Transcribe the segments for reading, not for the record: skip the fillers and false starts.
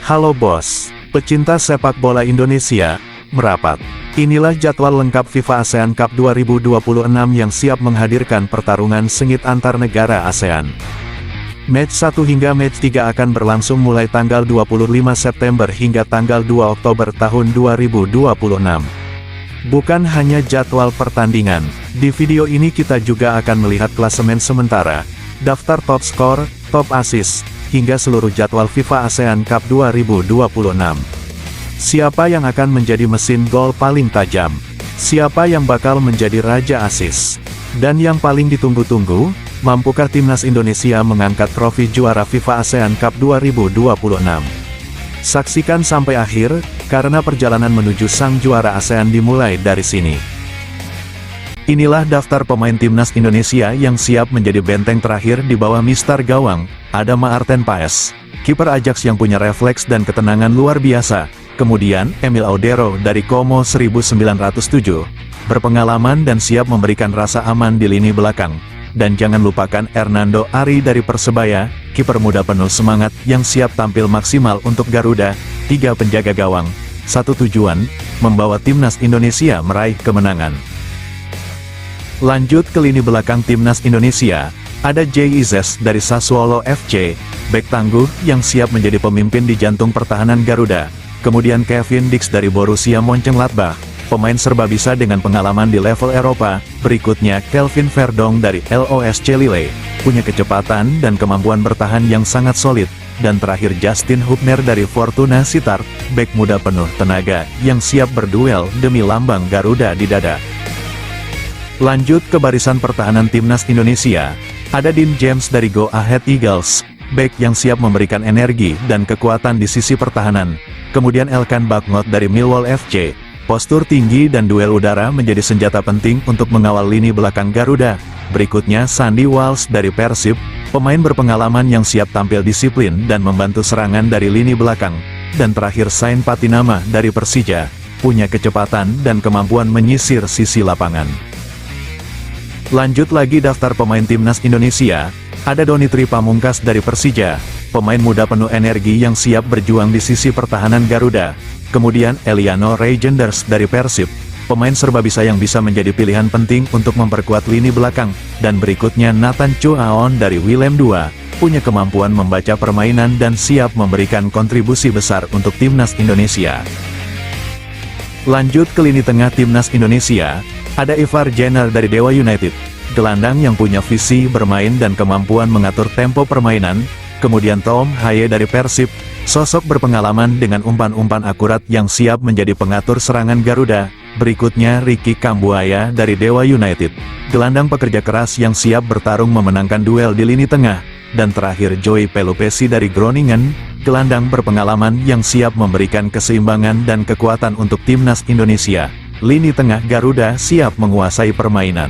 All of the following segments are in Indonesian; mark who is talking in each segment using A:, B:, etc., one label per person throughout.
A: Halo bos, pecinta sepak bola Indonesia, merapat. Inilah jadwal lengkap FIFA ASEAN Cup 2026 yang siap menghadirkan pertarungan sengit antar negara ASEAN. Match 1 hingga match 3 akan berlangsung mulai tanggal 25 September hingga tanggal 2 Oktober tahun 2026. Bukan hanya jadwal pertandingan, di video ini kita juga akan melihat klasemen sementara, daftar top skor, top assist, hingga seluruh jadwal FIFA ASEAN Cup 2026. Siapa yang akan menjadi mesin gol paling tajam? Siapa yang bakal menjadi raja assist? Dan yang paling ditunggu-tunggu, mampukah timnas Indonesia mengangkat trofi juara FIFA ASEAN Cup 2026? Saksikan sampai akhir, karena perjalanan menuju sang juara ASEAN dimulai dari sini. Inilah daftar pemain timnas Indonesia yang siap menjadi benteng terakhir di bawah Mister Gawang, Adama Arten Paes, kiper Ajax yang punya refleks dan ketenangan luar biasa. Kemudian, Emil Audero dari Como 1907, berpengalaman dan siap memberikan rasa aman di lini belakang. Dan jangan lupakan Hernando Ari dari Persebaya, kiper muda penuh semangat yang siap tampil maksimal untuk Garuda. 3 penjaga gawang, satu tujuan, membawa timnas Indonesia meraih kemenangan. Lanjut ke lini belakang timnas Indonesia, ada Jay Izes dari Sassuolo FC, bek tangguh yang siap menjadi pemimpin di jantung pertahanan Garuda. Kemudian Kevin Dix dari Borussia Mönchengladbach, pemain serba bisa dengan pengalaman di level Eropa. Berikutnya Kelvin Verdong dari LOSC Lille, punya kecepatan dan kemampuan bertahan yang sangat solid. Dan terakhir Justin Hubner dari Fortuna Sittard, bek muda penuh tenaga yang siap berduel demi lambang Garuda di dada. Lanjut ke barisan pertahanan timnas Indonesia, ada Dean James dari Go Ahead Eagles, bek yang siap memberikan energi dan kekuatan di sisi pertahanan. Kemudian Elkan Bagnot dari Millwall FC, postur tinggi dan duel udara menjadi senjata penting untuk mengawal lini belakang Garuda. Berikutnya Sandy Walsh dari Persib, pemain berpengalaman yang siap tampil disiplin dan membantu serangan dari lini belakang. Dan terakhir Sain Patinama dari Persija, punya kecepatan dan kemampuan menyisir sisi lapangan. Lanjut lagi daftar pemain timnas Indonesia, ada Donitri Pamungkas dari Persija, pemain muda penuh energi yang siap berjuang di sisi pertahanan Garuda. Kemudian Eliano Reijenders dari Persib, pemain serba bisa yang bisa menjadi pilihan penting untuk memperkuat lini belakang. Dan berikutnya Nathan Choaon dari Willem II, punya kemampuan membaca permainan dan siap memberikan kontribusi besar untuk timnas Indonesia. Lanjut ke lini tengah timnas Indonesia, ada Ivar Jenner dari Dewa United, gelandang yang punya visi bermain dan kemampuan mengatur tempo permainan. Kemudian Tom Haye dari Persib, sosok berpengalaman dengan umpan-umpan akurat yang siap menjadi pengatur serangan Garuda. Berikutnya Ricky Kambuaya dari Dewa United, gelandang pekerja keras yang siap bertarung memenangkan duel di lini tengah. Dan terakhir Joey Pelupesi dari Groningen, gelandang berpengalaman yang siap memberikan keseimbangan dan kekuatan untuk timnas Indonesia. Lini tengah Garuda siap menguasai permainan.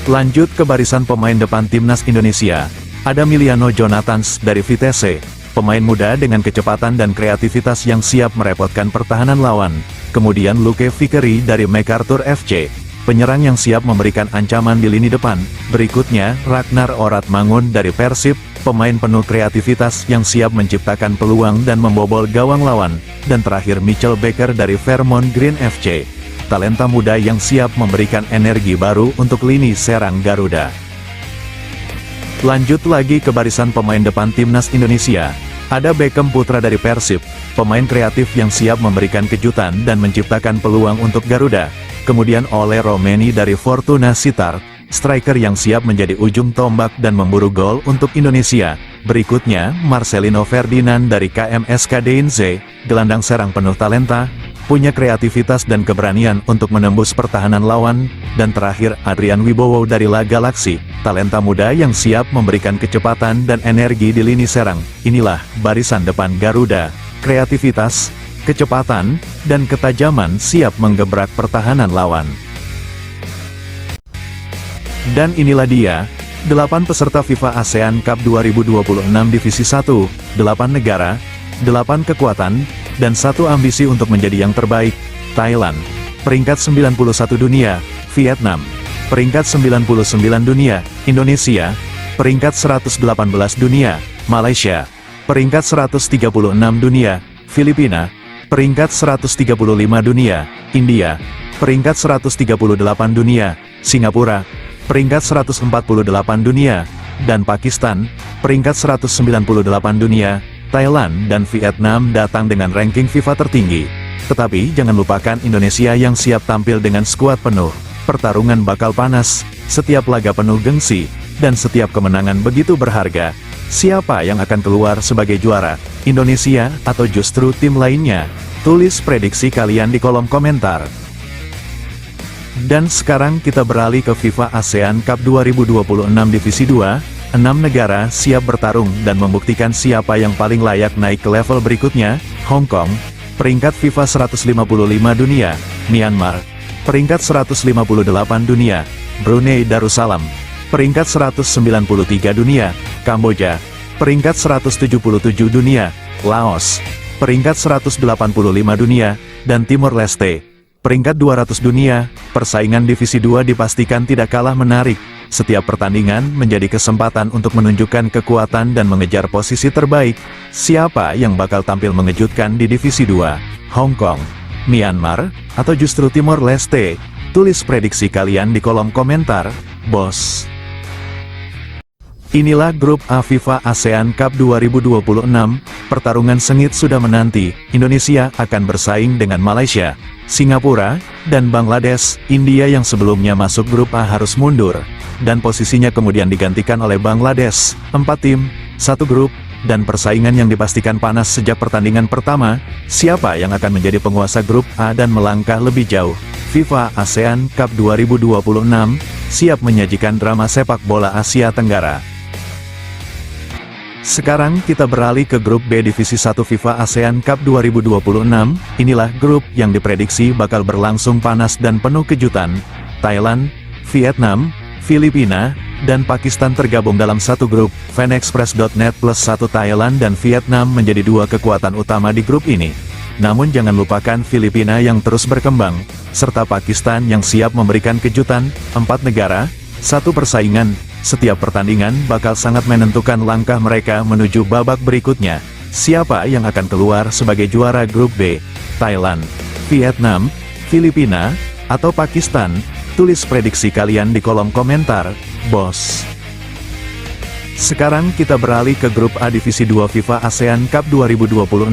A: Lanjut ke barisan pemain depan timnas Indonesia, ada Miliano Jonathans dari Vitesse, pemain muda dengan kecepatan dan kreativitas yang siap merepotkan pertahanan lawan. Kemudian Luke Vickery dari MacArthur FC, penyerang yang siap memberikan ancaman di lini depan. Berikutnya Ragnar Oratmangun dari Persib, pemain penuh kreativitas yang siap menciptakan peluang dan membobol gawang lawan. Dan terakhir Mitchell Baker dari Vermont Green FC, talenta muda yang siap memberikan energi baru untuk lini serang Garuda. Lanjut lagi ke barisan pemain depan timnas Indonesia, ada Beckham Putra dari Persib, pemain kreatif yang siap memberikan kejutan dan menciptakan peluang untuk Garuda. Kemudian Ole Romeni dari Fortuna Sittard, striker yang siap menjadi ujung tombak dan memburu gol untuk Indonesia. Berikutnya Marcelino Ferdinand dari KMSK Deinze, gelandang serang penuh talenta, punya kreativitas dan keberanian untuk menembus pertahanan lawan. Dan terakhir Adrian Wibowo dari La Galaxy, talenta muda yang siap memberikan kecepatan dan energi di lini serang. Inilah barisan depan Garuda, kreativitas, kecepatan, dan ketajaman siap menggebrak pertahanan lawan. Dan inilah dia, 8 peserta FIFA ASEAN Cup 2026 Divisi 1, 8 negara, 8 kekuatan, dan 1 ambisi untuk menjadi yang terbaik. Thailand, peringkat 91 dunia, Vietnam, peringkat 99 dunia, Indonesia, peringkat 118 dunia, Malaysia, Peringkat 136 dunia, Filipina. Peringkat 135 dunia, India. Peringkat 138 dunia, Singapura. Peringkat 148 dunia, dan Pakistan. Peringkat 198 dunia, Thailand dan Vietnam datang dengan ranking FIFA tertinggi. Tetapi jangan lupakan Indonesia yang siap tampil dengan skuad penuh. Pertarungan bakal panas, setiap laga penuh gengsi, dan setiap kemenangan begitu berharga. Siapa yang akan keluar sebagai juara, Indonesia atau justru tim lainnya? Tulis prediksi kalian di kolom komentar. Dan sekarang kita beralih ke FIFA ASEAN Cup 2026 Divisi 2, 6 negara siap bertarung dan membuktikan siapa yang paling layak naik ke level berikutnya. Hong Kong, peringkat FIFA 155 dunia, Myanmar. Peringkat 158 dunia, Brunei Darussalam. Peringkat 193 dunia, Kamboja. Peringkat 177 dunia, Laos. Peringkat 185 dunia, dan Timor Leste. Peringkat 200 dunia, persaingan Divisi 2 dipastikan tidak kalah menarik. Setiap pertandingan menjadi kesempatan untuk menunjukkan kekuatan dan mengejar posisi terbaik. Siapa yang bakal tampil mengejutkan di Divisi 2? Hong Kong, Myanmar, atau justru Timor Leste? Tulis prediksi kalian di kolom komentar, bos. Inilah grup A FIFA ASEAN Cup 2026, pertarungan sengit sudah menanti. Indonesia akan bersaing dengan Malaysia, Singapura, dan Bangladesh. India yang sebelumnya masuk grup A harus mundur, dan posisinya kemudian digantikan oleh Bangladesh. 4 tim, 1 grup, dan persaingan yang dipastikan panas sejak pertandingan pertama. Siapa yang akan menjadi penguasa grup A dan melangkah lebih jauh? FIFA ASEAN Cup 2026, siap menyajikan drama sepak bola Asia Tenggara. Sekarang kita beralih ke grup B Divisi 1 FIFA ASEAN Cup 2026, inilah grup yang diprediksi bakal berlangsung panas dan penuh kejutan. Thailand, Vietnam, Filipina, dan Pakistan tergabung dalam satu grup. Fanexpress.net plus 1 Thailand dan Vietnam menjadi 2 kekuatan utama di grup ini. Namun jangan lupakan Filipina yang terus berkembang, serta Pakistan yang siap memberikan kejutan. 4 negara, 1 persaingan. Setiap pertandingan bakal sangat menentukan langkah mereka menuju babak berikutnya. Siapa yang akan keluar sebagai juara grup B? Thailand, Vietnam, Filipina, atau Pakistan? Tulis prediksi kalian di kolom komentar, bos. Sekarang kita beralih ke grup A Divisi 2 FIFA ASEAN Cup 2026.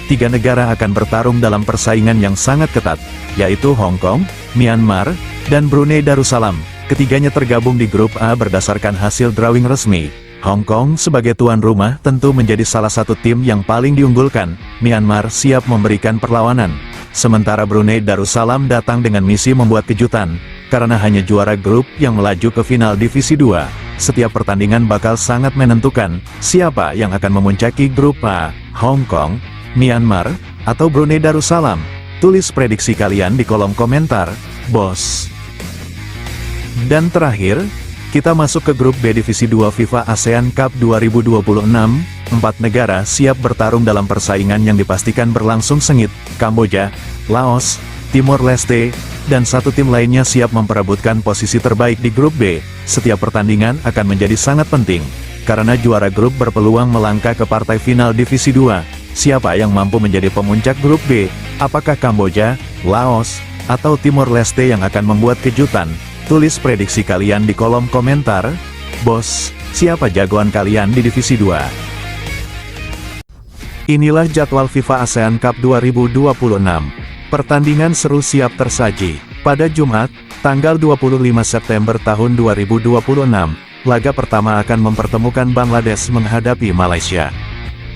A: 3 negara akan bertarung dalam persaingan yang sangat ketat, yaitu Hong Kong, Myanmar, dan Brunei Darussalam. Ketiganya tergabung di grup A berdasarkan hasil drawing resmi. Hong Kong sebagai tuan rumah tentu menjadi salah satu tim yang paling diunggulkan. Myanmar siap memberikan perlawanan. Sementara Brunei Darussalam datang dengan misi membuat kejutan, karena hanya juara grup yang melaju ke final Divisi 2. Setiap pertandingan bakal sangat menentukan, siapa yang akan memuncaki grup A, Hong Kong, Myanmar, atau Brunei Darussalam. Tulis prediksi kalian di kolom komentar, bos. Dan terakhir, kita masuk ke grup B Divisi 2 FIFA ASEAN Cup 2026. 4 negara siap bertarung dalam persaingan yang dipastikan berlangsung sengit. Kamboja, Laos, Timor Leste, dan 1 tim lainnya siap memperebutkan posisi terbaik di grup B. Setiap pertandingan akan menjadi sangat penting, karena juara grup berpeluang melangkah ke partai final Divisi 2. Siapa yang mampu menjadi pemuncak grup B? Apakah Kamboja, Laos, atau Timor Leste yang akan membuat kejutan? Tulis prediksi kalian di kolom komentar, bos. Siapa jagoan kalian di Divisi 2? Inilah jadwal FIFA ASEAN Cup 2026. Pertandingan seru siap tersaji. Pada Jumat, tanggal 25 September tahun 2026, laga pertama akan mempertemukan Bangladesh menghadapi Malaysia.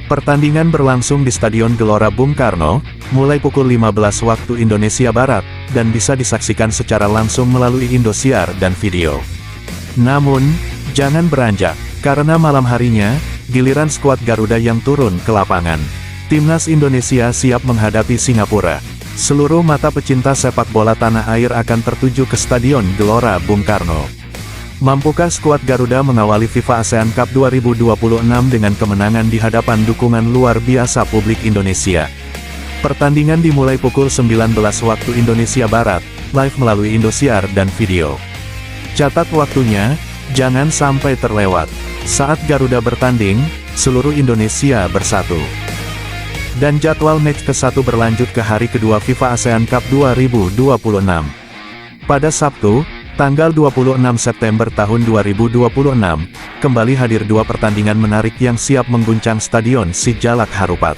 A: Pertandingan berlangsung di Stadion Gelora Bung Karno, mulai pukul 15 waktu Indonesia Barat, dan bisa disaksikan secara langsung melalui Indosiar dan video. Namun, jangan beranjak, karena malam harinya, giliran skuad Garuda yang turun ke lapangan. Timnas Indonesia siap menghadapi Singapura. Seluruh mata pecinta sepak bola tanah air akan tertuju ke Stadion Gelora Bung Karno. Mampukah skuad Garuda mengawali FIFA ASEAN Cup 2026 dengan kemenangan di hadapan dukungan luar biasa publik Indonesia? Pertandingan dimulai pukul 19 waktu Indonesia Barat, live melalui Indosiar dan video. Catat waktunya, jangan sampai terlewat. Saat Garuda bertanding, seluruh Indonesia bersatu. Dan jadwal match ke-1 berlanjut ke hari kedua FIFA ASEAN Cup 2026. Pada Sabtu, tanggal 26 September tahun 2026, kembali hadir dua pertandingan menarik yang siap mengguncang Stadion Sijalak Harupat.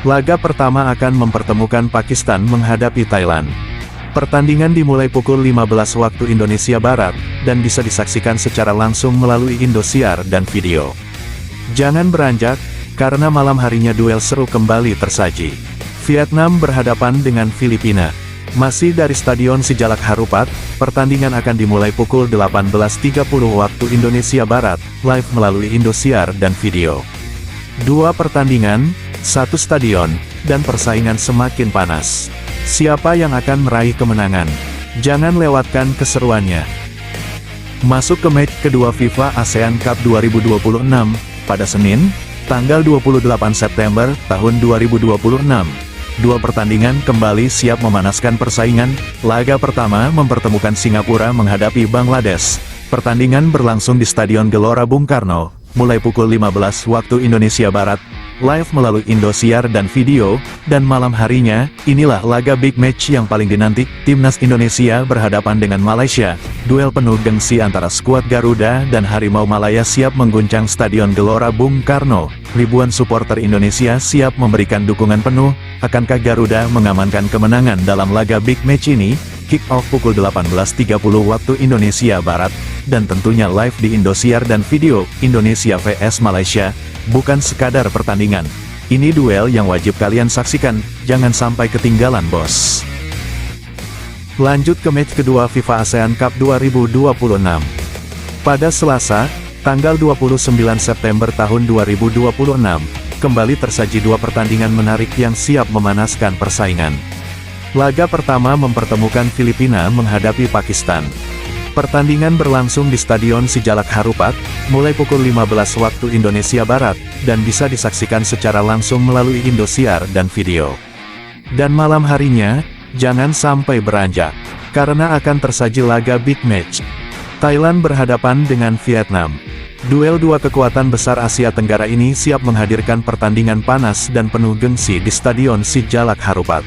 A: Laga pertama akan mempertemukan Pakistan menghadapi Thailand. Pertandingan dimulai pukul 15 waktu Indonesia Barat, dan bisa disaksikan secara langsung melalui Indosiar dan video. Jangan beranjak, karena malam harinya duel seru kembali tersaji. Vietnam berhadapan dengan Filipina. Masih dari Stadion Sijalak Harupat, pertandingan akan dimulai pukul 18.30 waktu Indonesia Barat, live melalui Indosiar dan video. Dua pertandingan, satu stadion, dan persaingan semakin panas. Siapa yang akan meraih kemenangan? Jangan lewatkan keseruannya. Masuk ke match kedua FIFA ASEAN Cup 2026, pada Senin, tanggal 28 September tahun 2026. Dua pertandingan kembali siap memanaskan persaingan. Laga pertama mempertemukan Singapura menghadapi Bangladesh. Pertandingan berlangsung di Stadion Gelora Bung Karno, mulai pukul 15 waktu Indonesia Barat, live melalui Indosiar dan video, dan malam harinya, inilah laga big match yang paling dinanti. Timnas Indonesia berhadapan dengan Malaysia. Duel penuh gengsi antara skuad Garuda dan Harimau Malaya siap mengguncang Stadion Gelora Bung Karno. Ribuan supporter Indonesia siap memberikan dukungan penuh. Akankah Garuda mengamankan kemenangan dalam laga big match ini? Kick off pukul 18.30 waktu Indonesia Barat, dan tentunya live di Indosiar dan video. Indonesia vs Malaysia, bukan sekadar pertandingan. Ini duel yang wajib kalian saksikan, jangan sampai ketinggalan bos. Lanjut ke match kedua FIFA ASEAN Cup 2026. Pada Selasa, tanggal 29 September tahun 2026, kembali tersaji dua pertandingan menarik yang siap memanaskan persaingan. Laga pertama mempertemukan Filipina menghadapi Pakistan. Pertandingan berlangsung di Stadion Sijalak Harupat, mulai pukul 15 waktu Indonesia Barat, dan bisa disaksikan secara langsung melalui Indosiar dan video. Dan malam harinya, jangan sampai beranjak, karena akan tersaji laga big match. Thailand berhadapan dengan Vietnam. Duel dua kekuatan besar Asia Tenggara ini siap menghadirkan pertandingan panas dan penuh gengsi di Stadion Sijalak Harupat.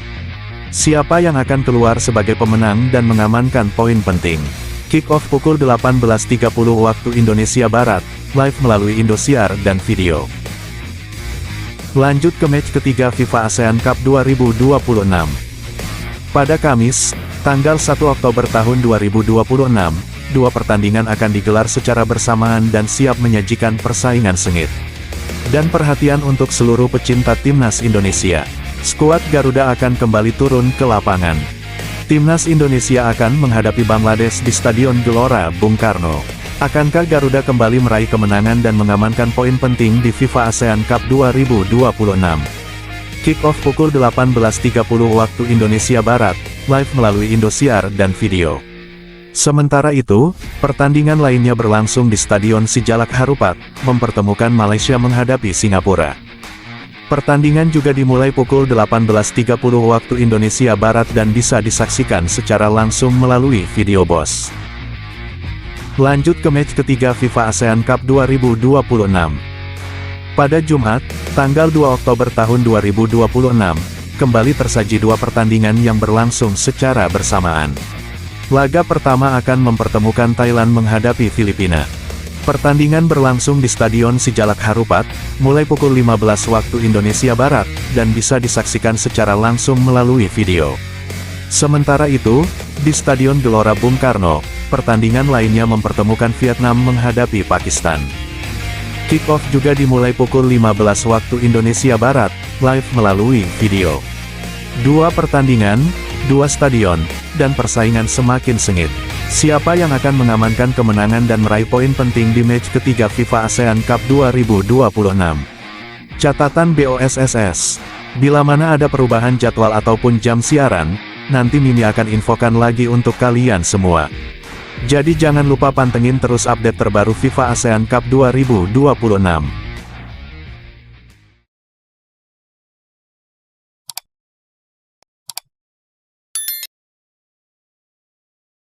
A: Siapa yang akan keluar sebagai pemenang dan mengamankan poin penting? Kick-off pukul 18.30 waktu Indonesia Barat, live melalui Indosiar dan video. Lanjut ke match ketiga FIFA ASEAN Cup 2026. Pada Kamis, tanggal 1 Oktober tahun 2026, dua pertandingan akan digelar secara bersamaan dan siap menyajikan persaingan sengit. Dan perhatian untuk seluruh pecinta Timnas Indonesia. Skuad Garuda akan kembali turun ke lapangan. Timnas Indonesia akan menghadapi Bangladesh di Stadion Gelora Bung Karno. Akankah Garuda kembali meraih kemenangan dan mengamankan poin penting di FIFA ASEAN Cup 2026? Kick-off pukul 18.30 waktu Indonesia Barat, live melalui Indosiar dan video. Sementara itu, pertandingan lainnya berlangsung di Stadion Sijalak Harupat, mempertemukan Malaysia menghadapi Singapura. Pertandingan juga dimulai pukul 18.30 waktu Indonesia Barat dan bisa disaksikan secara langsung melalui video bos. Lanjut ke match ketiga FIFA ASEAN Cup 2026. Pada Jumat, tanggal 2 Oktober tahun 2026, kembali tersaji dua pertandingan yang berlangsung secara bersamaan. Laga pertama akan mempertemukan Thailand menghadapi Filipina. Pertandingan berlangsung di Stadion Sijalak Harupat, mulai pukul 15 waktu Indonesia Barat, dan bisa disaksikan secara langsung melalui video. Sementara itu, di Stadion Gelora Bung Karno, pertandingan lainnya mempertemukan Vietnam menghadapi Pakistan. Kick-off juga dimulai pukul 15 waktu Indonesia Barat, live melalui video. Dua pertandingan, dua stadion, dan persaingan semakin sengit. Siapa yang akan mengamankan kemenangan dan meraih poin penting di match ketiga FIFA ASEAN Cup 2026? Catatan BOSSS. Bila mana ada perubahan jadwal ataupun jam siaran, nanti Mimi akan infokan lagi untuk kalian semua. Jadi jangan lupa pantengin terus update terbaru FIFA ASEAN Cup 2026.